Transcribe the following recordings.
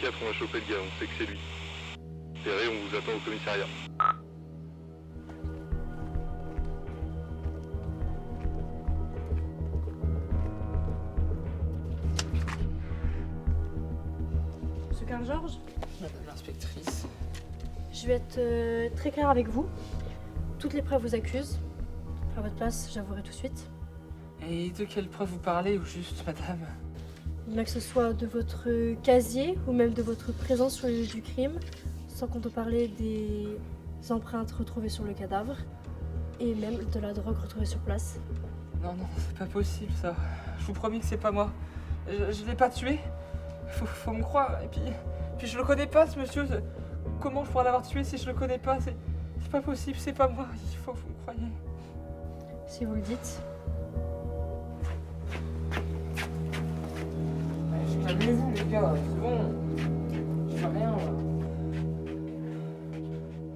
gaffe, on va choper le gars, on sait que c'est lui. Terré, on vous attend au commissariat. Monsieur Carl Georges, Madame l'inspectrice. je vais être très claire avec vous. Toutes les preuves vous accusent. À votre place, j'avouerai tout de suite. Et de quelle preuve vous parlez, au juste, madame? Bien que ce soit de votre casier ou même de votre présence sur les lieux du crime, sans compter parler des empreintes retrouvées sur le cadavre et même de la drogue retrouvée sur place. Non, non, c'est pas possible, ça. Je vous promets que c'est pas moi. Je l'ai pas tué. Faut me croire. Et puis je le connais pas, ce monsieur. Comment je pourrais l'avoir tué si je le connais pas? C'est pas possible, c'est pas moi. Il faut que vous me croyez. Si vous le dites. Calmez-vous, les gars, c'est bon. Je fais rien, là.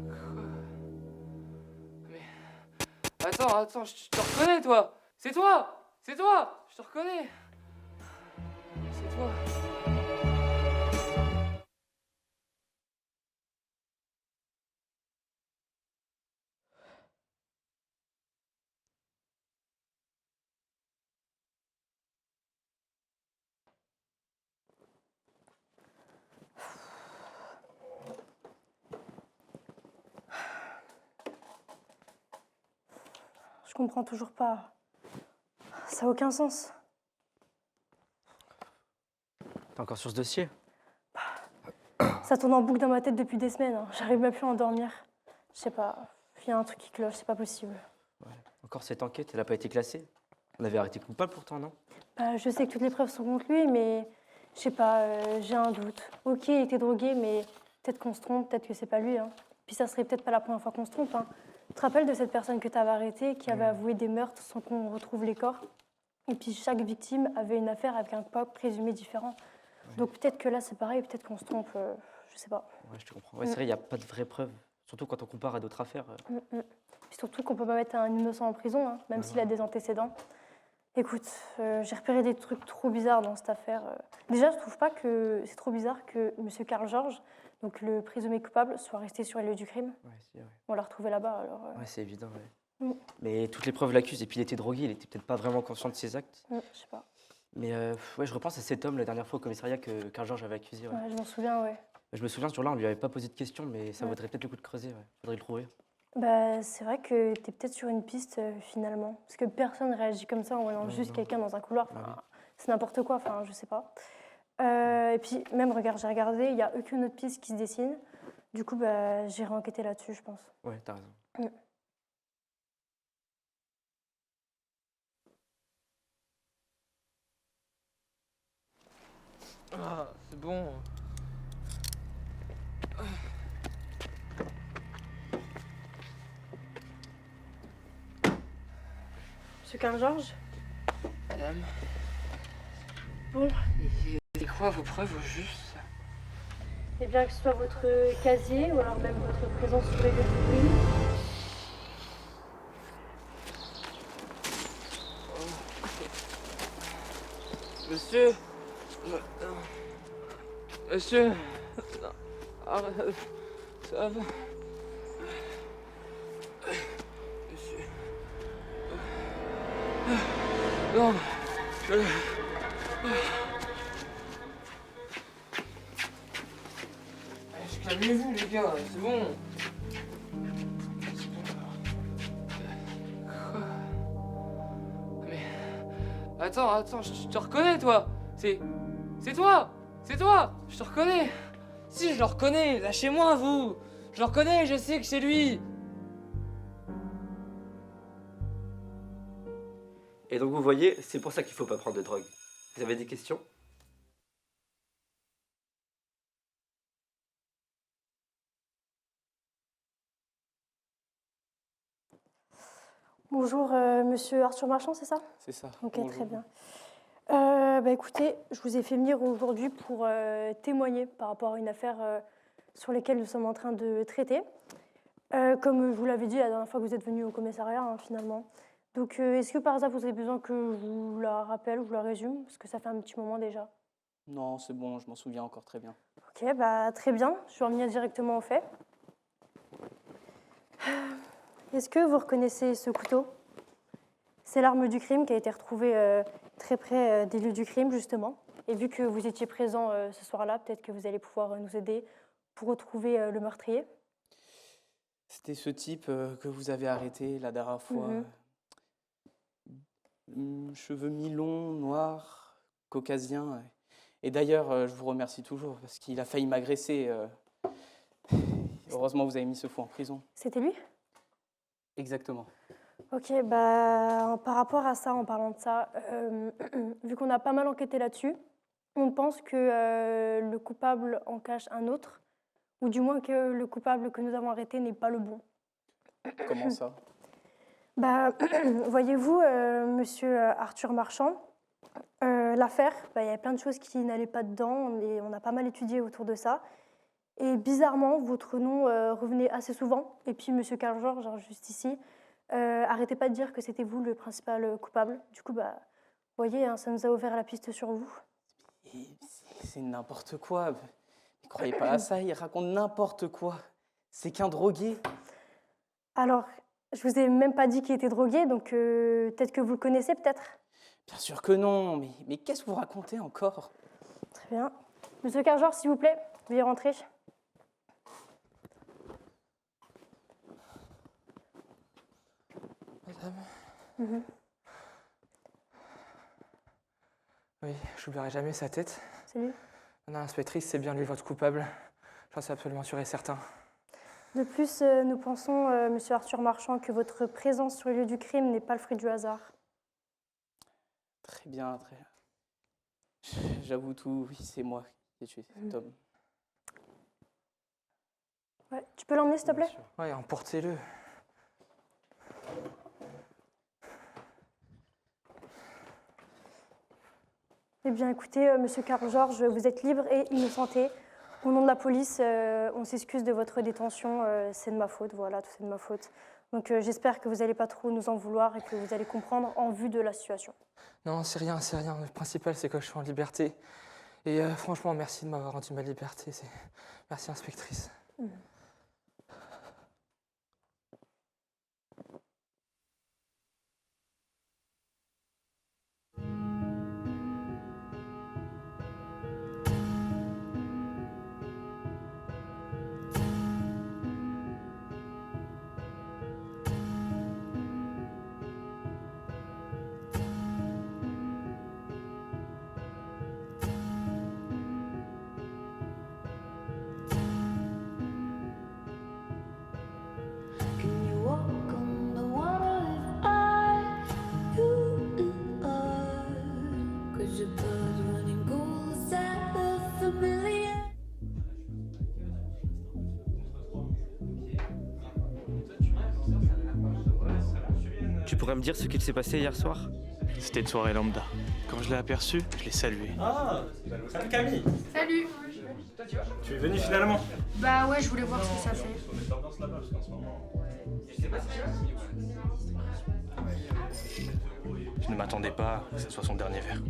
Quoi? Mais... Attends, je te reconnais, toi. C'est toi. Je te reconnais. C'est toi. Je comprends toujours pas. Ça n'a aucun sens. T'es encore sur ce dossier? Ça tourne en boucle dans ma tête depuis des semaines. Hein. J'arrive même plus à endormir. Je sais pas. Il y a un truc qui cloche, c'est pas possible. Ouais. Encore cette enquête, elle n'a pas été classée? On avait arrêté coupable pourtant, non? Bah, je sais que toutes les preuves sont contre lui, mais je sais pas, j'ai un doute. Ok, il était drogué, mais peut-être qu'on se trompe, peut-être que c'est pas lui. Hein. Puis ça serait peut-être pas la première fois qu'on se trompe. Hein. Tu te rappelles de cette personne que tu avais arrêtée, qui avait avoué des meurtres sans qu'on retrouve les corps? Et puis chaque victime avait une affaire avec un coupable présumé différent. Ouais. Donc peut-être que là c'est pareil, peut-être qu'on se trompe, je sais pas. Ouais, je te comprends. Ouais, c'est vrai, il n'y a pas de vraies preuves. Surtout quand on compare à d'autres affaires. Puis surtout qu'on peut pas mettre un innocent en prison, hein, même s'il a des antécédents. Écoute, j'ai repéré des trucs trop bizarres dans cette affaire. Déjà, je trouve pas que c'est trop bizarre que M. Carl Georges, donc le présumé coupable, soit resté sur les lieux du crime. Ouais, si, ouais. On l'a retrouvé là-bas, alors... Ouais, c'est évident, ouais. Mais toutes les preuves l'accusent, et puis il était drogué, il était peut-être pas vraiment conscient de ses actes. Je sais pas. Mais ouais, je repense à cet homme la dernière fois au commissariat que Carl Georges avait accusé. Ouais. Ouais, je m'en souviens, ouais. Je me souviens, ce jour-là, on lui avait pas posé de questions, mais ça vaudrait peut-être le coup de creuser, ouais. Faudrait le trouver. Bah, c'est vrai que t'es peut-être sur une piste, finalement. Parce que personne réagit comme ça en voyant juste quelqu'un dans un couloir. Enfin, c'est n'importe quoi, enfin, je sais pas. Et puis, même, regarde, j'ai regardé, il y a aucune autre piste qui se dessine. Du coup, bah, j'irai enquêter là-dessus, je pense. Ouais, t'as raison. Ah, c'est bon. Monsieur Carl Georges? Madame, Bon, c'est quoi vos preuves, au juste? eh bien, que ce soit votre casier ou alors même votre présence sur les lieux du crime. Monsieur, monsieur, non, arrête, ça va. Monsieur, non, calmez-vous, les gars, c'est bon. Quoi? Mais attends, je te reconnais, toi. C'est toi, je te reconnais. Si, je le reconnais, lâchez-moi, vous. Je le reconnais, je sais que c'est lui. Et donc, vous voyez, c'est pour ça qu'il faut pas prendre de drogue. Vous avez des questions? Bonjour, monsieur Arthur Marchand, c'est ça? C'est ça. Ok, bonjour. très bien. Bah, écoutez, je vous ai fait venir aujourd'hui pour témoigner par rapport à une affaire sur laquelle nous sommes en train de traiter. Comme je vous l'avais dit la dernière fois que vous êtes venu au commissariat, hein, finalement. Donc, est-ce que par hasard vous avez besoin que je vous la rappelle, je vous la résume? Parce que ça fait un petit moment déjà. Non, c'est bon, je m'en souviens encore très bien. Ok, bah très bien. Je vais en venir directement au fait. Est-ce que vous reconnaissez ce couteau? C'est l'arme du crime qui a été retrouvée très près des lieux du crime, justement. Et vu que vous étiez présent ce soir-là, peut-être que vous allez pouvoir nous aider pour retrouver le meurtrier. C'était ce type que vous avez arrêté la dernière fois. Cheveux mi-longs, noirs, caucasien. Et d'ailleurs, je vous remercie toujours parce qu'il a failli m'agresser. Heureusement, vous avez mis ce fou en prison. C'était lui? Exactement. Ok, bah par rapport à ça, en parlant de ça, vu qu'on a pas mal enquêté là-dessus, on pense que le coupable en cache un autre, ou du moins que le coupable que nous avons arrêté n'est pas le bon. Comment ça? Bah, voyez-vous, monsieur Arthur Marchand, l'affaire, bah, il y avait plein de choses qui n'allaient pas dedans, et on a pas mal étudié autour de ça. Et bizarrement, votre nom revenait assez souvent. Et puis, monsieur Carl George, genre juste ici, arrêtez pas de dire que c'était vous le principal coupable. Du coup, bah, vous voyez, hein, ça nous a ouvert la piste sur vous. C'est n'importe quoi. Ne croyez pas à ça, il raconte n'importe quoi. C'est qu'un drogué. Alors, je vous ai même pas dit qu'il était drogué, donc peut-être que vous le connaissez, peut-être? Bien sûr que non, mais qu'est-ce que vous racontez encore? Très bien. Monsieur Carl George, s'il vous plaît, veuillez rentrer. Madame. Oui, j'oublierai jamais sa tête. C'est lui. Madame l'inspectrice, c'est bien lui votre coupable. J'en suis absolument sûr et certain. De plus, nous pensons, monsieur Arthur Marchand, que votre présence sur le lieu du crime n'est pas le fruit du hasard. Très bien, très bien. J'avoue tout, oui, c'est moi qui ai tué cet homme. Ouais, tu peux l'emmener, s'il te plaît? Oui, emportez-le. Eh bien, écoutez, monsieur Carl George, vous êtes libre et innocenté. Au nom de la police, on s'excuse de votre détention. C'est de ma faute, voilà, tout c'est de ma faute. Donc, j'espère que vous n'allez pas trop nous en vouloir et que vous allez comprendre en vue de la situation. Non, c'est rien, c'est rien. Le principal, c'est que je suis en liberté. Et franchement, merci de m'avoir rendu ma liberté. Merci, inspectrice. Can you walk on the water if you are? Could your blood running cold inside the familiar? Tu pourrais me dire ce qu'il s'est passé hier soir? C'était une soirée lambda. Quand je l'ai aperçu, je l'ai salué. Ah, salut Camille. Salut. Tu es venu finalement? Bah ouais, je voulais voir ce que ça fait. Je ne m'attendais pas que ce soit son dernier verre.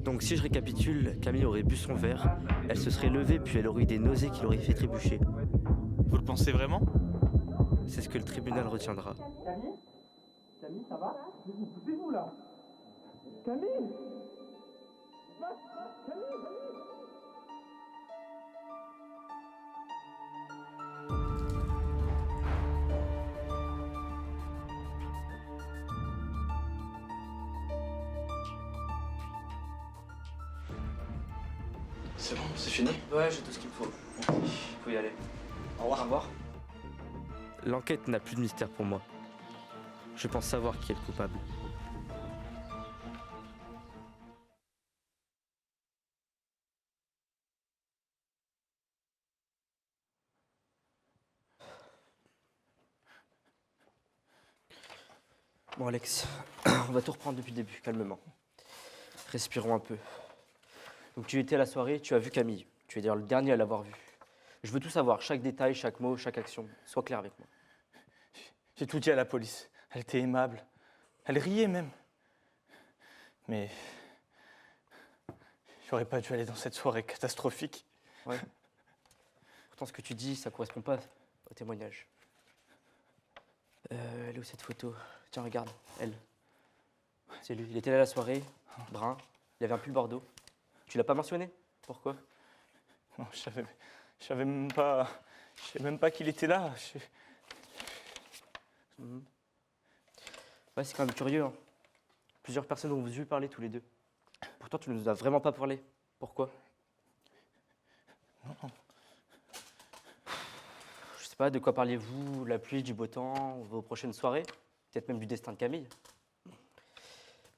Donc si je récapitule, Camille aurait bu son verre, elle se serait levée puis elle aurait eu des nausées qui l'auraient fait trébucher. Vous le pensez vraiment? C'est ce que le tribunal retiendra. Camille? Camille, ça va? Mais vous poussez-vous là? Camille? Camille? C'est bon, c'est fini? Ouais, j'ai tout ce qu'il me faut. Il faut y aller. Au revoir. Au revoir. L'enquête n'a plus de mystère pour moi. Je pense savoir qui est le coupable. Bon Alex, on va tout reprendre depuis le début, calmement. Respirons un peu. Donc tu étais à la soirée, tu as vu Camille. Tu es d'ailleurs le dernier à l'avoir vue. Je veux tout savoir, chaque détail, chaque mot, chaque action. Sois clair avec moi. J'ai tout dit à la police. Elle était aimable. Elle riait même. Mais j'aurais pas dû aller dans cette soirée catastrophique. Ouais. Pourtant, ce que tu dis, ça correspond pas au témoignage. Elle est où cette photo? Tiens, regarde, elle. C'est lui. Il était là à la soirée, brun. Il avait un pull bordeaux. Tu l'as pas mentionné? Pourquoi? Non, je savais même pas. Je savais même pas qu'il était là. Mhm. Ouais, c'est quand même curieux. Hein. Plusieurs personnes ont vu parler tous les deux. Pourtant, tu ne nous as vraiment pas parlé. Pourquoi? Non. Je sais pas, de quoi parliez-vous? La pluie, du beau temps, vos prochaines soirées? Peut-être même du destin de Camille?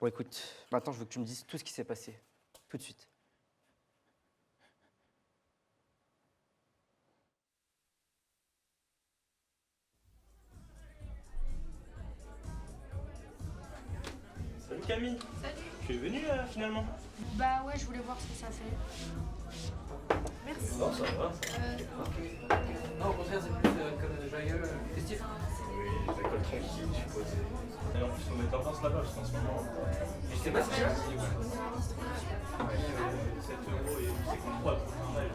Bon, écoute, maintenant, je veux que tu me dises tout ce qui s'est passé. Tout de suite. Salut Camille. Salut. Tu es venue finalement? Bah ouais, je voulais voir ce que ça fait. Merci. Non, ça va. Non, au contraire, c'est plus comme joyeux, festif. Oui, les écoles tranquilles, je suppose. Et en plus, on met tendance là-bas, parce qu'en ce moment. Je sais pas ce qu'il y a. 7 € et 53 pour un mail.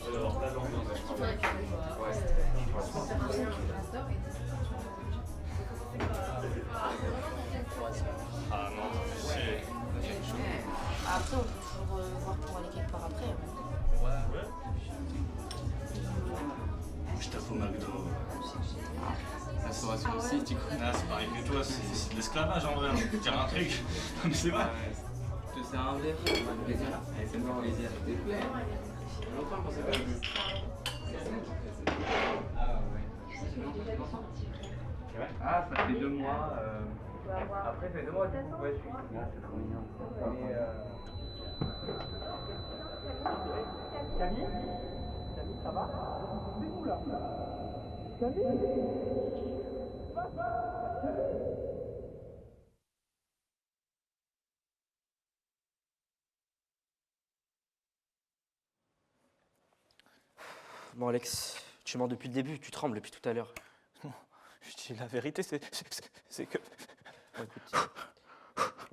Alors, là, ah non, c'est. Après, on peut toujours voir pour aller quelque part après. Ouais. Je tape au McDo. Restauration aussi, tu connais. Ah, c'est pareil que toi, c'est de l'esclavage en vrai. Je vais te dire un truc. Mais c'est vrai. Je te sers un verre, ça m'a fait plaisir. Allez, c'est bon, plaisir. S'il te plaît. Longtemps qu'on s'est pas vu. Ah ouais. Ah, ça fait 2 mois. Après, ça fait 2 mois du coup, ouais, je suis. Ah, c'est trop mignon. Et Camille, ça va? C'est où là? Bon, Alex, tu mens depuis le début, tu trembles depuis tout à l'heure. Non, je dis la vérité, c'est que. Bon, écoute,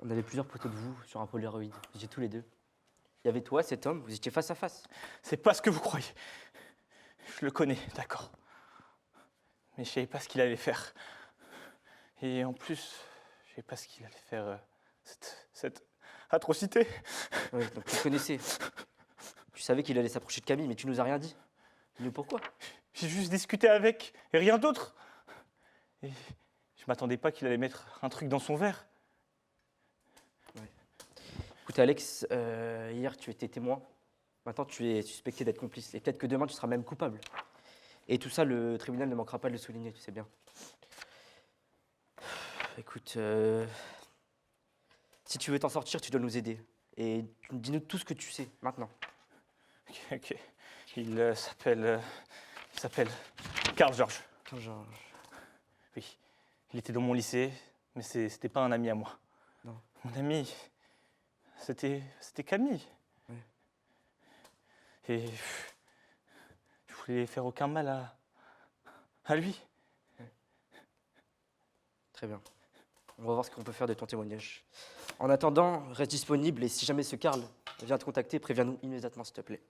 on avait plusieurs photos de vous sur un Polaroid. Vous étiez tous les deux. Il y avait toi, cet homme, vous étiez face à face. C'est pas ce que vous croyez. Je le connais, d'accord. Mais je savais pas ce qu'il allait faire. Et en plus, je savais pas ce qu'il allait faire. Cette atrocité. Oui, donc tu le connaissais. Tu savais qu'il allait s'approcher de Camille, mais tu nous as rien dit. Dis-nous pourquoi. J'ai juste discuté avec et rien d'autre. Et je m'attendais pas qu'il allait mettre un truc dans son verre. Écoute, Alex, hier tu étais témoin. Maintenant tu es suspecté d'être complice. Et peut-être que demain tu seras même coupable. Et tout ça, le tribunal ne manquera pas de le souligner, tu sais bien. Écoute, si tu veux t'en sortir, tu dois nous aider. Et dis-nous tout ce que tu sais, maintenant. Ok. Il s'appelle Carl George. Genre, Oui. Il était dans mon lycée, mais c'était pas un ami à moi. Non. Mon ami, c'était Camille. Oui. Et je voulais faire aucun mal à lui. Très bien. On va voir ce qu'on peut faire de ton témoignage. En attendant, reste disponible et si jamais ce Carl vient te contacter, préviens-nous immédiatement, s'il te plaît.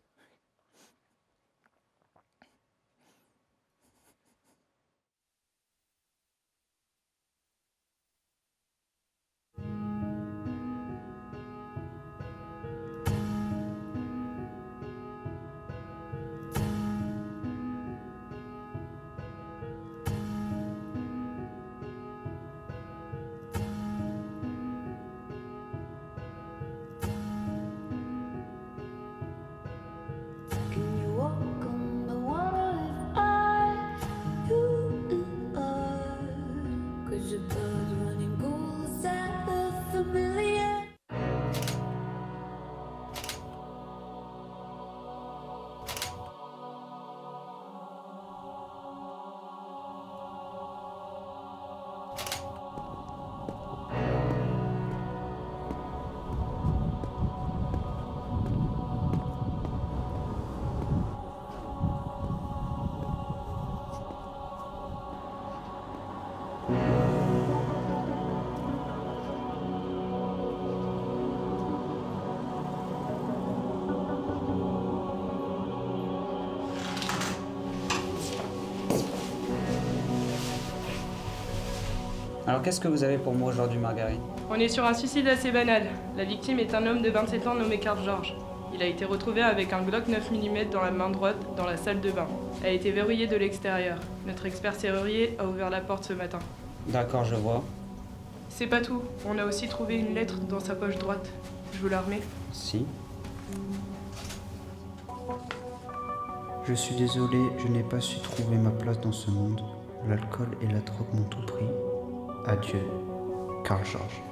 Alors qu'est-ce que vous avez pour moi aujourd'hui, Marguerite? On est sur un suicide assez banal. La victime est un homme de 27 ans nommé Carl George. Il a été retrouvé avec un Glock 9 mm dans la main droite dans la salle de bain. Elle a été verrouillée de l'extérieur. Notre expert serrurier a ouvert la porte ce matin. D'accord, je vois. C'est pas tout. On a aussi trouvé une lettre dans sa poche droite. Je vous la remets. Si. Je suis désolé, je n'ai pas su trouver ma place dans ce monde. L'alcool et la drogue m'ont tout pris. Adieu, Carl George.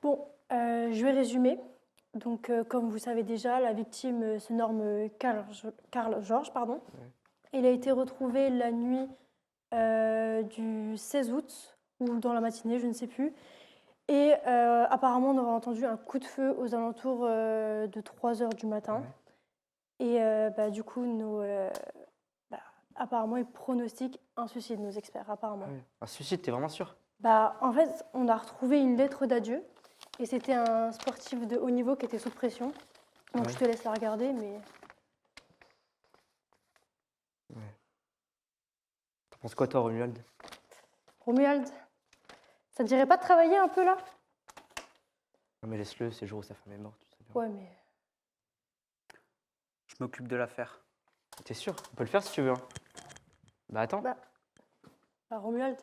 Bon, je vais résumer. Donc, comme vous savez déjà, la victime se nomme Carl George, pardon. Il a été retrouvé la nuit du 16 août, ou dans la matinée, je ne sais plus. Et apparemment, on aurait entendu un coup de feu aux alentours de 3 heures du matin. Et du coup, apparemment, ils pronostiquent un suicide, nos experts, apparemment. Un suicide, t'es vraiment sûr? En fait, on a retrouvé une lettre d'adieu. Et c'était un sportif de haut niveau qui était sous pression. Donc je te laisse la regarder, mais... T'en penses quoi, toi, Romuald? Romuald, ça te dirait pas de travailler un peu, là? Non, mais laisse-le, c'est le jour où sa femme est morte, tu sais bien. Ouais, mais... Je m'occupe de l'affaire. T'es sûr? On peut le faire si tu veux. Hein. Bah attends. Romuald.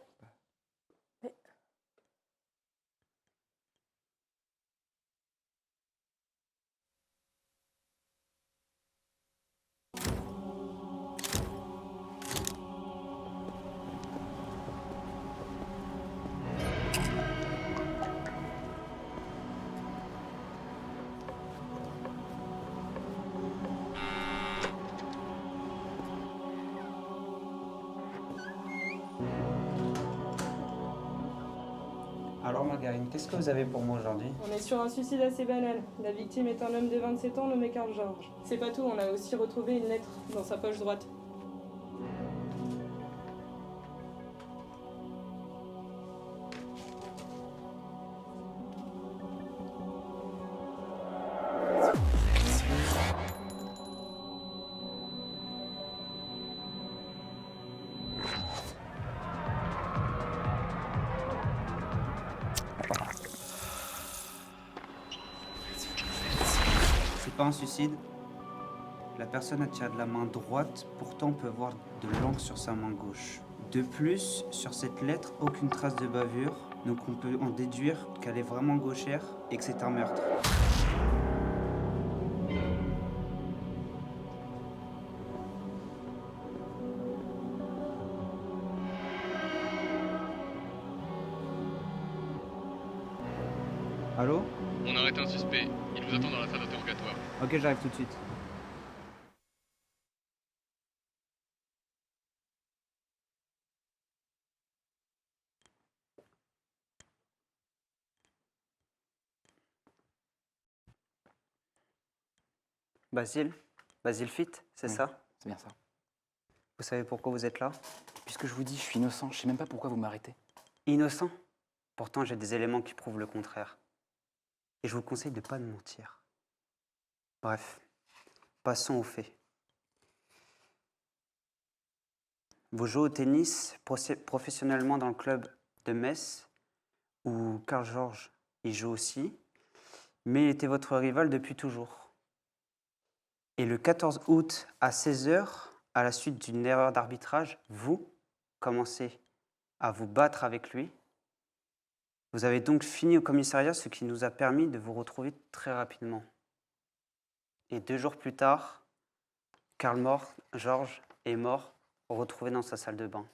Alors Marguerite, qu'est-ce que vous avez pour moi aujourd'hui? On est sur un suicide assez banal. La victime est un homme de 27 ans nommé Carl George. C'est pas tout, on a aussi retrouvé une lettre dans sa poche droite. C'est pas un suicide. La personne a tiré de la main droite, pourtant on peut voir de l'encre sur sa main gauche. De plus, sur cette lettre, aucune trace de bavure, donc on peut en déduire qu'elle est vraiment gauchère et que c'est un meurtre. Allô? On arrête un suspect. Il vous attend dans la salle d'interrogatoire. Ok, j'arrive tout de suite. Basile Fit, c'est ça? C'est bien ça. Vous savez pourquoi vous êtes là? Puisque je vous dis, je suis innocent, je sais même pas pourquoi vous m'arrêtez. Innocent? Pourtant, j'ai des éléments qui prouvent le contraire. Et je vous conseille de ne pas me mentir. Bref, passons aux faits. Vous jouez au tennis professionnellement dans le club de Metz, où Carl George y joue aussi, mais il était votre rival depuis toujours. Et le 14 août à 16h, à la suite d'une erreur d'arbitrage, vous commencez à vous battre avec lui. Vous avez donc fini au commissariat, ce qui nous a permis de vous retrouver très rapidement. Et 2 jours plus tard, Carl George est mort, retrouvé dans sa salle de bain.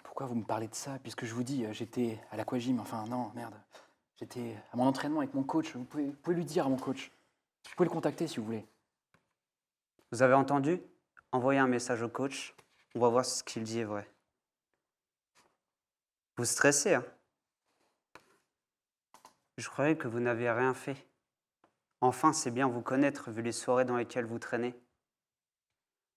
Pourquoi vous me parlez de ça? Puisque je vous dis, j'étais à l'aquagym, enfin non, merde. J'étais à mon entraînement avec mon coach, vous pouvez lui dire à mon coach. Vous pouvez le contacter si vous voulez. Vous avez entendu? Envoyez un message au coach, on va voir si ce qu'il dit est vrai. Vous stressez, hein? Je croyais que vous n'aviez rien fait. Enfin, c'est bien vous connaître vu les soirées dans lesquelles vous traînez.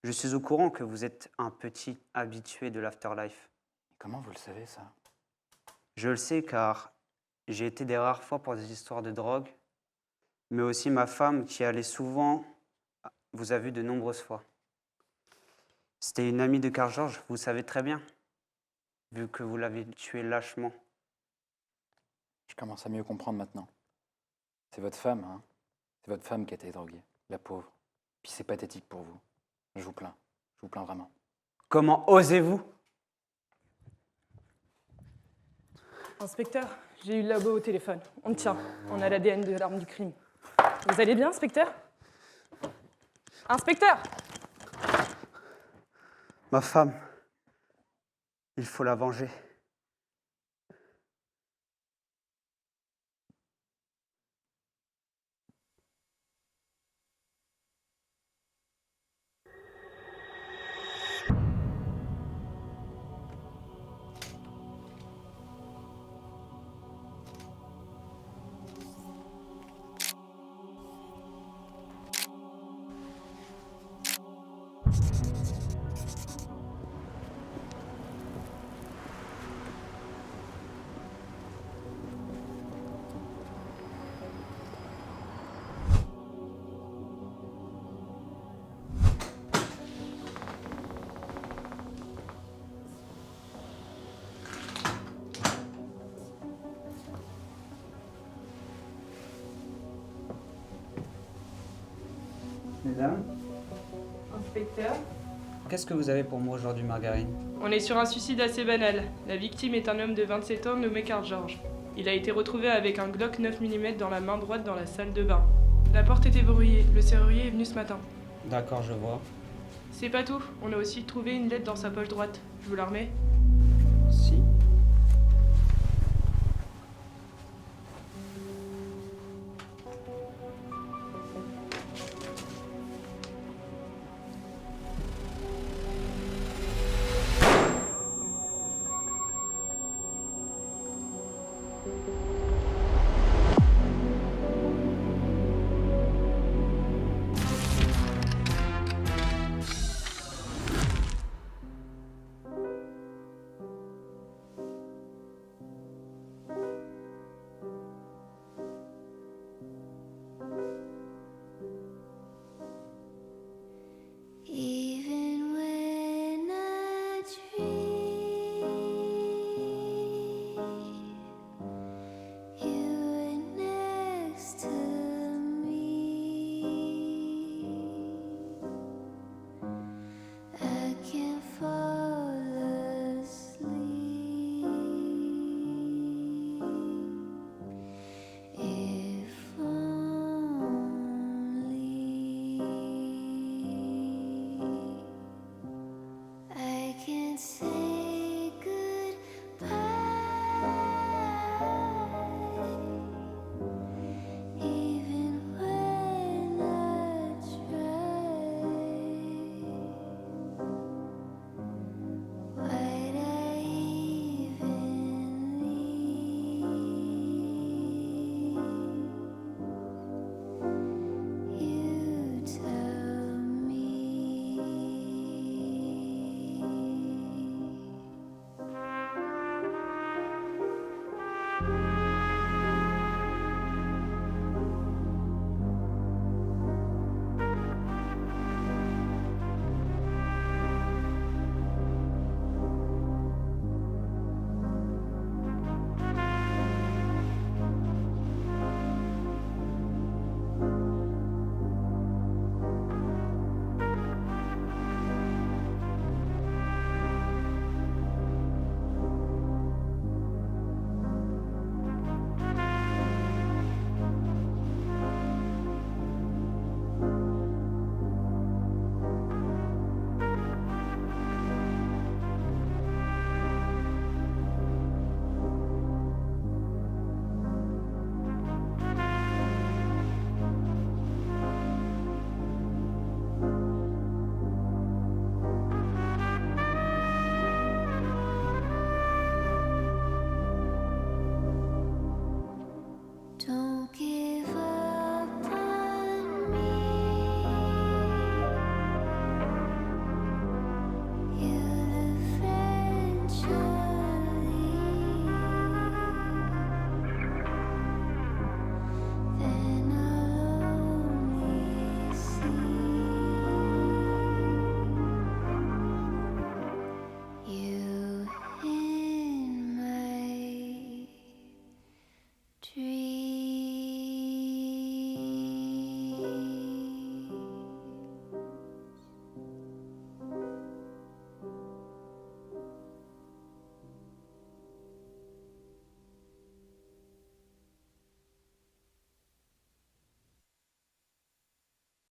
Je suis au courant que vous êtes un petit habitué de l'afterlife. Comment vous le savez, ça? Je le sais car j'ai été des rares fois pour des histoires de drogue, mais aussi ma femme qui allait souvent vous a vu de nombreuses fois. C'était une amie de Carl George, vous savez très bien, vu que vous l'avez tué lâchement. Je commence à mieux comprendre maintenant. C'est votre femme, hein? C'est votre femme qui a été droguée, la pauvre. Puis c'est pathétique pour vous. Je vous plains vraiment. Comment osez-vous? Inspecteur, j'ai eu le labo au téléphone. On le tient. On a l'ADN de l'arme du crime. Vous allez bien, inspecteur? Inspecteur! Ma femme, il faut la venger. Mesdames, Inspecteur? qu'est-ce que vous avez pour moi aujourd'hui, Margarine? On est sur un suicide assez banal. La victime est un homme de 27 ans nommé Carl George. Il a été retrouvé avec un Glock 9 mm dans la main droite dans la salle de bain. La porte était verrouillée. Le serrurier est venu ce matin. D'accord, je vois. C'est pas tout. On a aussi trouvé une lettre dans sa poche droite. Je vous la remets? Si.